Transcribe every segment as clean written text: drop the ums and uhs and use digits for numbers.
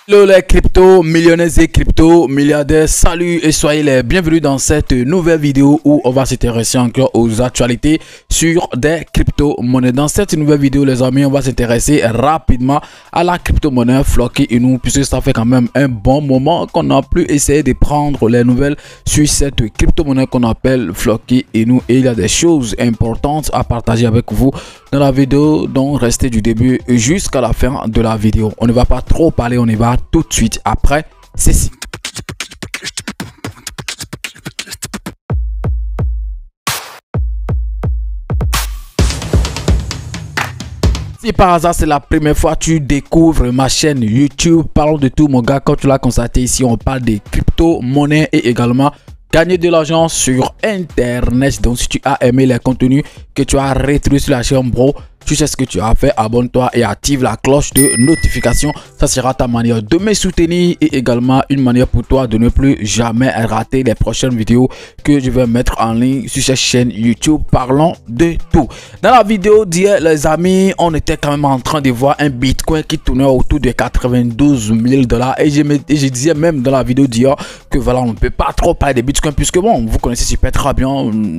Hello les crypto millionnaires et crypto milliardaires, salut et soyez les bienvenus dans cette nouvelle vidéo où on va s'intéresser encore aux actualités sur des crypto-monnaies. Dans cette nouvelle vidéo les amis, on va s'intéresser rapidement à la crypto-monnaie Floki Inu, puisque ça fait quand même un bon moment qu'on n'a plus essayé de prendre les nouvelles sur cette crypto-monnaie qu'on appelle Floki Inu, et il y a des choses importantes à partager avec vous dans la vidéo, donc restez du début jusqu'à la fin de la vidéo. On ne va pas trop parler, on y va tout de suite après ceci. Si par hasard c'est la première fois que tu découvres ma chaîne YouTube, parlons de tout mon gars. Comme tu l'as constaté ici, on parle des crypto-monnaies et également gagner de l'argent sur internet. Donc si tu as aimé les contenus que tu as retrouvés sur la chaîne, bro, tu sais ce que tu as fait, abonne-toi et active la cloche de notification. Ça sera ta manière de me soutenir et également une manière pour toi de ne plus jamais rater les prochaines vidéos que je vais mettre en ligne sur cette chaîne YouTube. Parlons de tout. Dans la vidéo d'hier les amis, on était quand même en train de voir un bitcoin qui tournait autour de 92 000 $, et je disais même dans la vidéo d'hier que voilà, on ne peut pas trop parler de bitcoin puisque bon, vous connaissez super très bien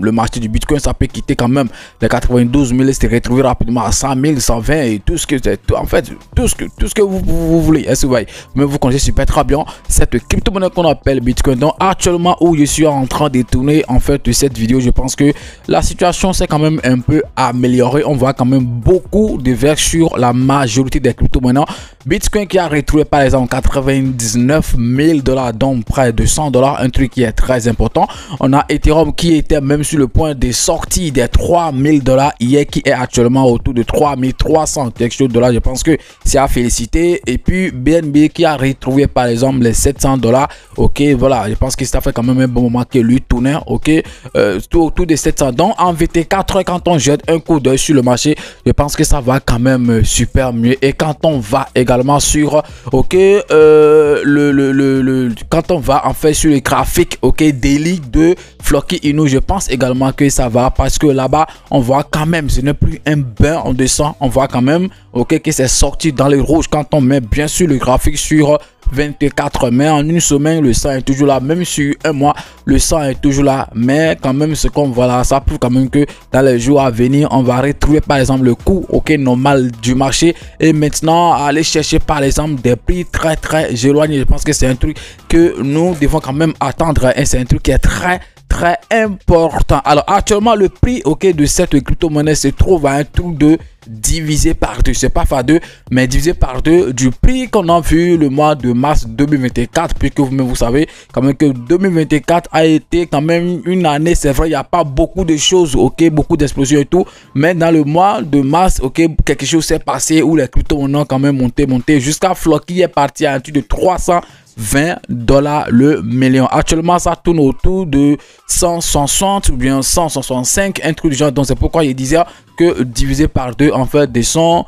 le marché du bitcoin. Ça peut quitter quand même les 92 000 et se retrouver rapidement à 100 000, 120 et tout ce que en fait tout ce que vous voulez. Est-ce que vous voyez? Mais vous connaissez super très bien cette crypto-monnaie qu'on appelle bitcoin. Donc actuellement où je suis en train de tourner en fait cette vidéo, je pense que la situation s'est quand même un peu améliorée. On voit quand même beaucoup de verts sur la majorité des crypto-monnaies. Bitcoin qui a retrouvé par exemple 99 000 $, donc près de 100 $, un truc qui est très important. On a Ethereum qui était même sur le point de sortir des 3 000 $ hier, qui est actuellement autour de 3300 quelque chose de $. Je pense que c'est à féliciter. Et puis BNB qui a retrouvé par exemple les 700 $. Ok, voilà, je pense que ça fait quand même un bon moment que lui tournait. Ok, autour de 700. Donc en VT4, quand on jette un coup d'œil sur le marché, je pense que ça va quand même super mieux. Et quand on va également sur ok quand on va en fait sur le graphique ok daily de Floki Inu, je pense également que ça va, parce que là-bas on voit quand même, ce n'est plus un bain en descend, on voit quand même ok que c'est sorti dans les rouges. Quand on met bien sûr le graphique sur 24 mai, en une semaine le sang est toujours là, même sur un mois le sang est toujours là. Mais quand même ce qu'on voit là, ça prouve quand même que dans les jours à venir on va retrouver par exemple le coût ok normal du marché, et maintenant aller chercher par exemple des prix très éloignés. Je pense que c'est un truc que nous devons quand même attendre, et c'est un truc qui est très important. Alors actuellement le prix ok de cette crypto-monnaie se trouve à un truc de divisé par 2, c'est pas x2 mais divisé par 2 du prix qu'on a vu le mois de mars 2024, puisque vous savez quand même que 2024 a été quand même une année, c'est vrai, il n'y a pas beaucoup de choses ok, beaucoup d'explosions et tout, mais dans le mois de mars ok quelque chose s'est passé où les crypto-monnaies ont quand même monté jusqu'à Floki est parti à un truc de 320 $ le million. Actuellement ça tourne autour de 160 ou bien 165, un truc du genre. Donc c'est pourquoi il disait que divisé par 2 en fait des sons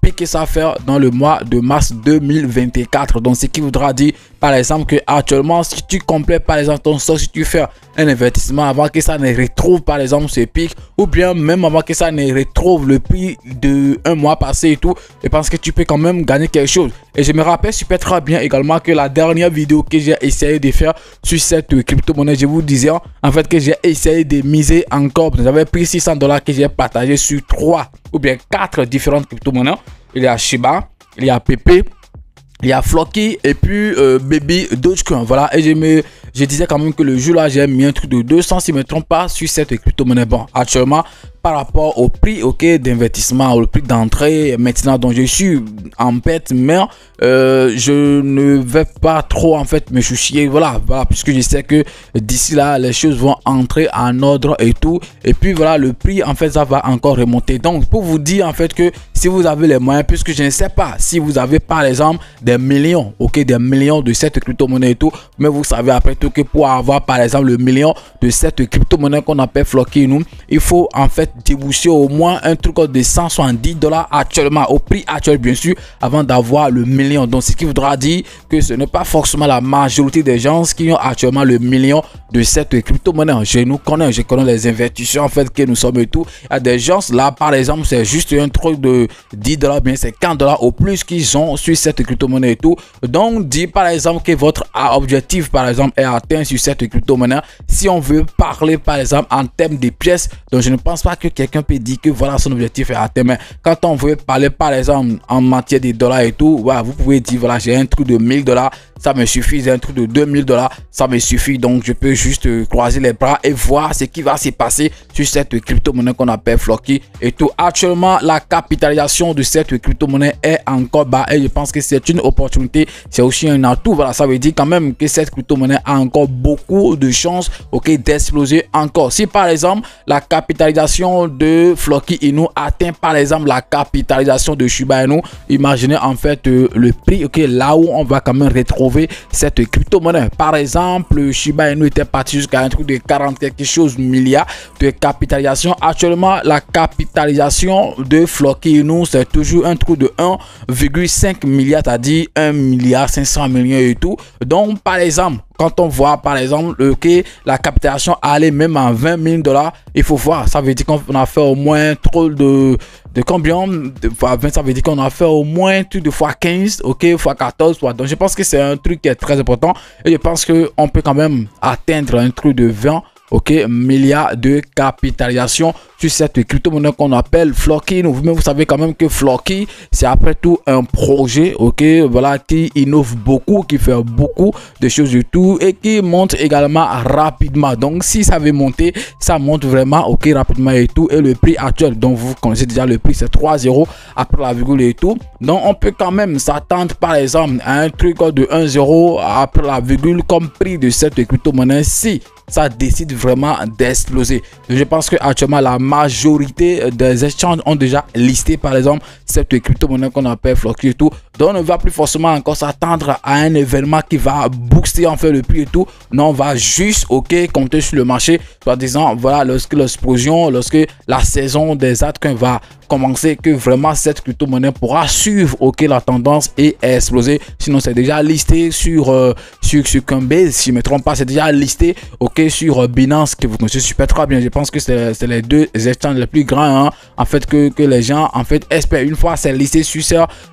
pics que ça fait dans le mois de mars 2024. Donc ce qui voudra dire par exemple que actuellement si tu complètes par exemple ton stock, si tu fais un investissement avant que ça ne retrouve par exemple ce pic, ou bien même avant que ça ne retrouve le prix de un mois passé et tout, je pense que tu peux quand même gagner quelque chose. Et je me rappelle super très bien également que la dernière vidéo que j'ai essayé de faire sur cette crypto-monnaie, je vous disais en fait que j'ai essayé de miser encore. J'avais pris 600 $ que j'ai partagé sur 3 ou bien 4 différentes crypto-monnaies. Il y a Shiba, il y a PP, il y a Floki et puis Baby Dogecoin. Voilà, et je disais quand même que le jour là j'ai mis un truc de 200 si je ne me trompe pas sur cette crypto-monnaie. Bon, actuellement par rapport au prix ok d'investissement, au prix d'entrée maintenant, donc je suis en perte, mais je ne vais pas trop en fait me soucier, voilà, puisque je sais que d'ici là les choses vont entrer en ordre et tout, et puis voilà le prix en fait ça va encore remonter. Donc pour vous dire en fait que si vous avez les moyens, puisque je ne sais pas si vous avez par exemple des millions ok, des millions de cette crypto-monnaie et tout, mais vous savez après tout tout, que pour avoir par exemple le million de cette crypto-monnaie qu'on appelle Floki Inu, il faut en fait débourser au moins un truc de 170 $ actuellement, au prix actuel bien sûr, avant d'avoir le million. Donc ce qui voudra dire que ce n'est pas forcément la majorité des gens qui ont actuellement le million de cette crypto-monnaie. Je connais les investisseurs en fait que nous sommes et tout. Il y a des gens là par exemple, c'est juste un truc de 10 $, bien c'est 50 $ au plus qu'ils ont sur cette crypto-monnaie et tout. Donc dit par exemple que votre objectif par exemple est atteint sur cette crypto-monnaie. Si on veut parler par exemple en termes de pièces, donc je ne pense pas que quelqu'un peut dire que voilà son objectif est atteint. Mais quand on veut parler par exemple en matière de dollars et tout, voilà, vous pouvez dire voilà, j'ai un truc de 1000 $, ça me suffit, j'ai un truc de 2000 $, ça me suffit. Donc je peux juste croiser les bras et voir ce qui va se passer sur cette crypto-monnaie qu'on appelle Floki et tout. Actuellement, la capitalisation de cette crypto-monnaie est encore bas et je pense que c'est une opportunité, c'est aussi un atout. Voilà, ça veut dire quand même que cette crypto-monnaie a encore beaucoup de chances, ok, d'exploser encore. Si par exemple la capitalisation de Floki Inu atteint par exemple la capitalisation de Shiba Inu, imaginez en fait le prix, ok, là où on va quand même retrouver cette crypto-monnaie. Par exemple, Shiba Inu était parti jusqu'à un truc de 40 quelque chose milliards de capitalisation. Actuellement, la capitalisation de Floki Inu, c'est toujours un truc de 1,5 milliard, c'est-à-dire 1 milliard 500 millions et tout. Donc, par exemple, quand on voit par exemple que la capitalisation allait même en 20 000 $, il faut voir, ça veut dire qu'on a fait au moins trop de combien ça veut dire qu'on a fait au moins tout de fois 15, ok, fois 14 fois. Donc je pense que c'est un truc qui est très important et je pense que on peut quand même atteindre un truc de 20, ok, milliards de capitalisation sur cette crypto-monnaie qu'on appelle Floki. Mais vous savez quand même que Floki, c'est après tout un projet, ok, voilà, qui innove beaucoup, qui fait beaucoup de choses du tout et qui monte également rapidement. Donc si ça veut monter, ça monte vraiment, ok, rapidement et tout. Et le prix actuel, donc vous connaissez déjà le prix, c'est 3 € après la virgule et tout. Donc on peut quand même s'attendre par exemple à un truc de 1 € après la virgule comme prix de cette crypto-monnaie si ça décide vraiment d'exploser. Je pense que actuellement la majorité des exchanges ont déjà listé par exemple cette crypto-monnaie qu'on appelle Floki et tout. Donc on ne va plus forcément encore s'attendre à un événement qui va booster en fait le prix et tout. Non, on va juste, ok, compter sur le marché, soit disant voilà, lorsque l'explosion, lorsque la saison des altcoins va commencer, que vraiment cette crypto-monnaie pourra suivre, ok, la tendance et exploser. Sinon c'est déjà listé sur Coinbase, si je ne me trompe pas, c'est déjà listé, ok, sur Binance, que vous connaissez super très bien. Je pense que c'est les deux exchanges les plus grands, hein, en fait, que les gens en fait espèrent. Une fois c'est listé sur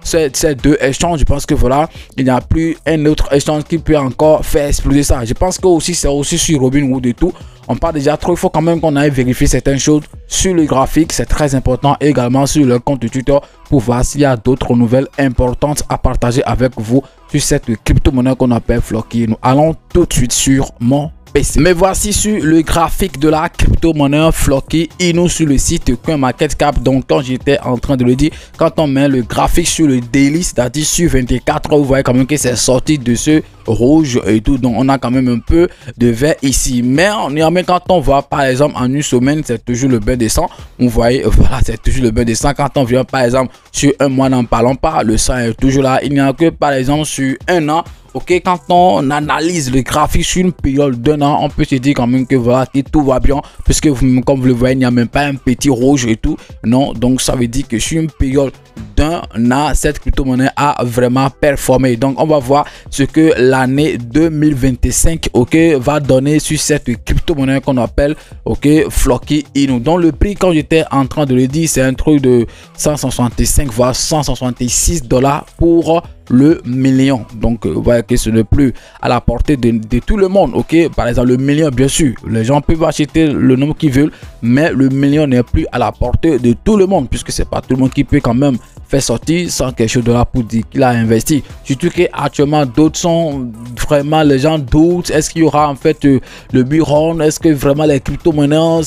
ces deux échanges, je pense que voilà, il n'y a plus un autre échange qui peut encore faire exploser ça. Je pense que aussi c'est aussi sur Robinhood et tout. On parle déjà trop, il faut quand même qu'on aille vérifier certaines choses sur le graphique, c'est très important, et également sur le compte Twitter pour voir s'il y a d'autres nouvelles importantes à partager avec vous sur cette crypto-monnaie qu'on appelle Floki. Nous allons tout de suite sur mon PC. Mais voici sur le graphique de la crypto-monnaie Floki Inu sur le site CoinMarketCap. Donc quand j'étais en train de le dire, quand on met le graphique sur le daily, c'est-à-dire sur 24 heures, vous voyez quand même que c'est sorti de ce rouge et tout. Donc on a quand même un peu de vert ici. Mais quand on voit par exemple en une semaine, c'est toujours le bain des 100. Vous voyez, voilà, c'est toujours le bain des 100. Quand on vient par exemple sur un mois, n'en parlons pas, le 100 est toujours là. Il n'y a que par exemple sur un an. Ok, quand on analyse le graphique sur une période d'un an, on peut se dire quand même que voilà, que tout va bien, puisque comme vous le voyez, il n'y a même pas un petit rouge et tout. Non, donc ça veut dire que sur une période d'un an, cette crypto-monnaie a vraiment performé. Donc on va voir ce que l'année 2025, ok, va donner sur cette crypto-monnaie qu'on appelle, ok, Floki Inu. Donc le prix, quand j'étais en train de le dire, c'est un truc de 165 voire 166 $ pour le million. Donc vous voyez que ce n'est plus à la portée de tout le monde, ok. Par exemple le million, bien sûr les gens peuvent acheter le nombre qu'ils veulent, mais le million n'est plus à la portée de tout le monde, puisque c'est pas tout le monde qui peut quand même faire sortir sans quelque chose de là pour dire qu'il a investi. Surtout que actuellement d'autres sont vraiment, les gens doutent, est-ce qu'il y aura en fait le bullrun, est-ce que vraiment les crypto-monnaies,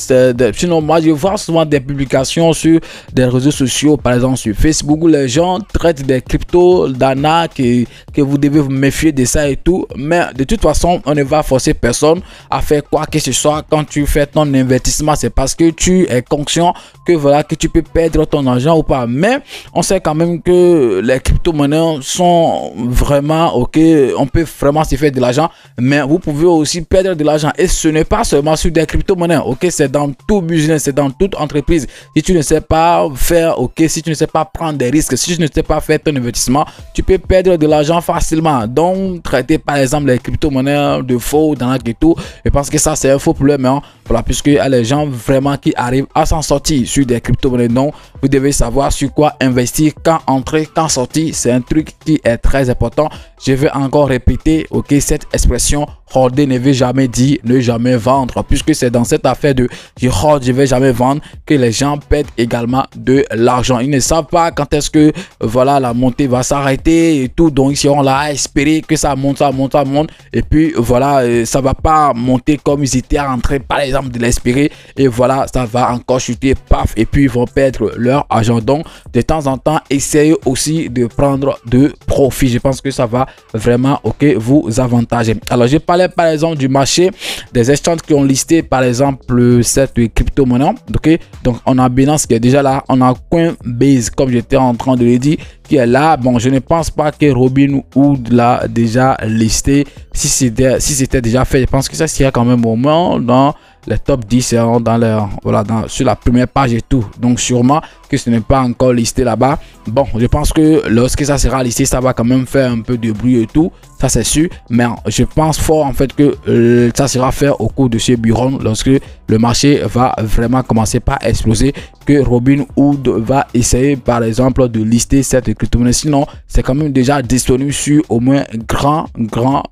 sinon moi je vois souvent des publications sur des réseaux sociaux, par exemple sur Facebook, où les gens traitent des cryptos d'un a que vous devez vous méfier de ça et tout. Mais de toute façon, on ne va forcer personne à faire quoi que ce soit. Quand tu fais ton investissement, c'est parce que tu es conscient que voilà, que tu peux perdre ton argent ou pas. Mais on sait quand même que les crypto-monnaies sont vraiment ok, on peut vraiment se faire de l'argent, mais vous pouvez aussi perdre de l'argent. Et ce n'est pas seulement sur des crypto-monnaies, ok, c'est dans tout business, c'est dans toute entreprise. Si tu ne sais pas faire, ok, si tu ne sais pas prendre des risques, si tu ne sais pas faire ton investissement, tu peux perdre de l'argent facilement. Donc traiter par exemple les crypto-monnaies de faux dans et tout, je pense que ça c'est un faux problème, hein. Voilà, puisque il y a les gens vraiment qui arrivent à s'en sortir sur des crypto-monnaies. Donc vous devez savoir sur quoi investir, quand entrer, quand sortir. C'est un truc qui est très important. Je vais encore répéter, ok, cette expression hoarder ne veut jamais dire ne jamais vendre, puisque c'est dans cette affaire de je hoard, je vais jamais vendre, que les gens perdent également de l'argent. Ils ne savent pas quand est-ce que voilà la montée va s'arrêter et tout, donc ils seront là à espérer que ça monte, ça monte, ça monte, et puis voilà, ça va pas monter comme ils étaient en train par exemple de l'espérer, et voilà, ça va encore chuter, paf, et puis ils vont perdre leur argent. Donc de temps en temps, essayez aussi de prendre de profit. Je pense que ça va vraiment ok vous avantager. Alors j'ai parlé par exemple du marché des exchanges qui ont listé par exemple cette crypto-monnaie, ok. Donc on a Binance qui est déjà là, on a Coinbase comme j'étais en train de le dire qui est là. Bon, je ne pense pas que Robinhood l'a déjà listé. Si c'était déjà fait, je pense que ça serait quand même au moins dans les top 10, dans leur, voilà, sur la première page et tout. Donc sûrement que ce n'est pas encore listé là-bas. Bon, je pense que lorsque ça sera listé, ça va quand même faire un peu de bruit et tout, ça c'est sûr. Mais je pense fort en fait que ça sera fait au cours de ce bureau, lorsque le marché va vraiment commencer par exploser, que Robinhood va essayer par exemple de lister cette crypto-monnaie. Sinon c'est quand même déjà disponible sur au moins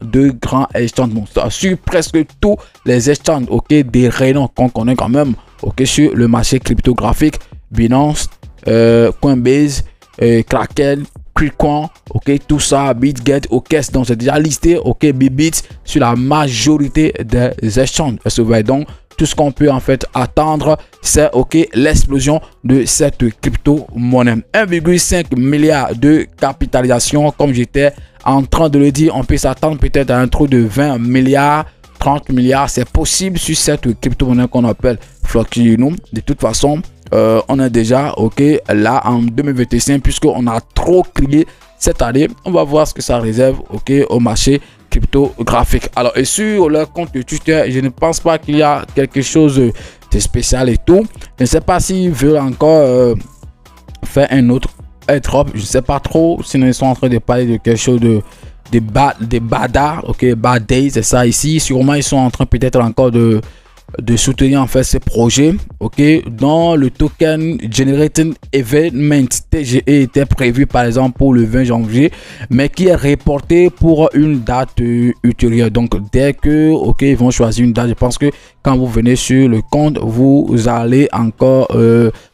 deux grands exchanges, bon, sur presque tous les exchanges, ok, des rénoms qu'on connaît quand même, ok, sur le marché cryptographique. Binance, Coinbase, Kraken, KuCoin, ok, tout ça, BitGet, ok, donc c'est déjà listé, ok, Bybit sur la majorité des exchanges. Donc tout ce qu'on peut en fait attendre, c'est ok l'explosion de cette crypto-monnaie. 1,5 milliard de capitalisation, comme j'étais en train de le dire. On peut s'attendre peut-être à un trou de 20 milliards, 30 milliards, c'est possible sur cette crypto-monnaie qu'on appelle Floki Inu. De toute façon, on est déjà ok là en 2025, puisqu'on a trop crié cette année. On va voir ce que ça réserve ok au marché cryptographique. Alors, et sur leur compte de Twitter, je ne pense pas qu'il y a quelque chose de spécial et tout. Je ne sais pas s'ils veulent encore faire un autre airdrop, je ne sais pas trop. Sinon ils sont en train de parler de quelque chose de bada, ok, bad days, c'est ça ici. Sûrement ils sont en train peut-être encore de soutenir en fait ces projets, ok, dont le token Generating Event TGE était prévu par exemple pour le 20 janvier, mais qui est reporté pour une date ultérieure. Donc dès que ok ils vont choisir une date, je pense que quand vous venez sur le compte, vous allez encore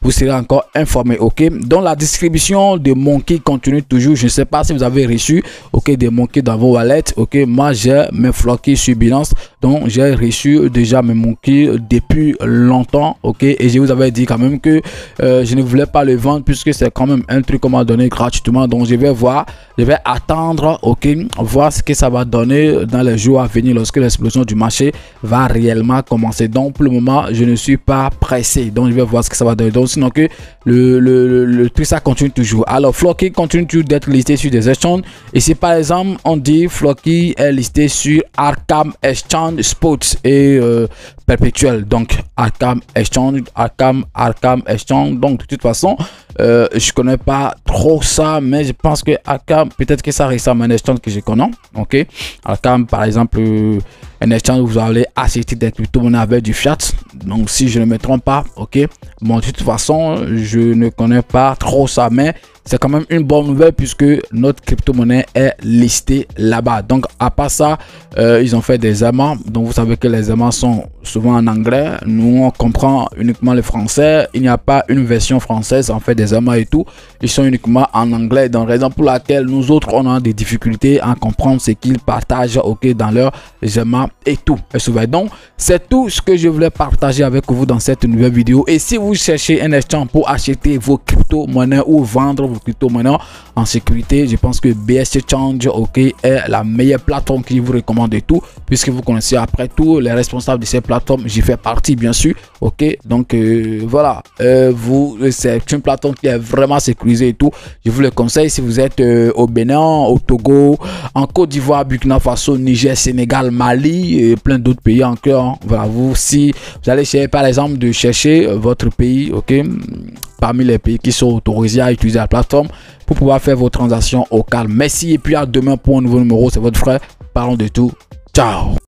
vous serez encore informé, ok. Donc la distribution de Monkey continue toujours. Je ne sais pas si vous avez reçu ok des Monkey dans vos wallets, ok. Moi j'ai mes Floki sur Binance, donc j'ai reçu déjà mes Monkey depuis longtemps, ok, et je vous avais dit quand même que je ne voulais pas le vendre puisque c'est quand même un truc qu'on m'a donné gratuitement. Donc je vais voir, je vais attendre, ok, voir ce que ça va donner dans les jours à venir lorsque l'explosion du marché va réellement commencer. Donc pour le moment je ne suis pas pressé, donc je vais voir ce que ça va donner. Donc sinon que le truc ça continue toujours. Alors Floki continue toujours d'être listé sur des exchanges. Ici par exemple on dit Floki est listé sur Arkham Exchange Spots et perpétuel, donc Arkham Exchange, Arkham Exchange. Donc de toute façon je connais pas trop ça, mais je pense que Arkham, peut-être que ça ressemble à un exchange que je connais, ok. Arkham par exemple, un exchange où vous allez acheter des crypto-monnaies avec du fiat, donc si je ne me trompe pas, ok. Bon, de toute façon je ne connais pas trop ça, mais c'est quand même une bonne nouvelle puisque notre crypto-monnaie est listée là-bas. Donc à part ça, ils ont fait des aimants. Donc vous savez que les aimants sont souvent en anglais. Nous on comprend uniquement le français. Il n'y a pas une version française en fait des aimants et tout. Ils sont uniquement en anglais. Donc raison pour laquelle nous autres on a des difficultés à comprendre ce qu'ils partagent ok dans leurs aimants et tout. Donc c'est tout ce que je voulais partager avec vous dans cette nouvelle vidéo. Et si vous cherchez un exchange pour acheter vos crypto-monnaies ou vendre vos cryptos maintenant en sécurité. Je pense que BSC Change, ok, est la meilleure plateforme que je vous recommande et tout, puisque vous connaissez après tout les responsables de ces plateformes. J'y fais partie, bien sûr, ok. Donc voilà, c'est une plateforme qui est vraiment sécurisée et tout. Je vous le conseille si vous êtes au Bénin, au Togo, en Côte d'Ivoire, Burkina Faso, Niger, Sénégal, Mali et plein d'autres pays encore, hein. Voilà, si vous allez chercher, par exemple, de chercher votre pays, ok, parmi les pays qui sont autorisés à utiliser la plateforme pour pouvoir faire vos transactions au calme. Merci et puis à demain pour un nouveau numéro. C'est votre frère, parlons de tout. Ciao.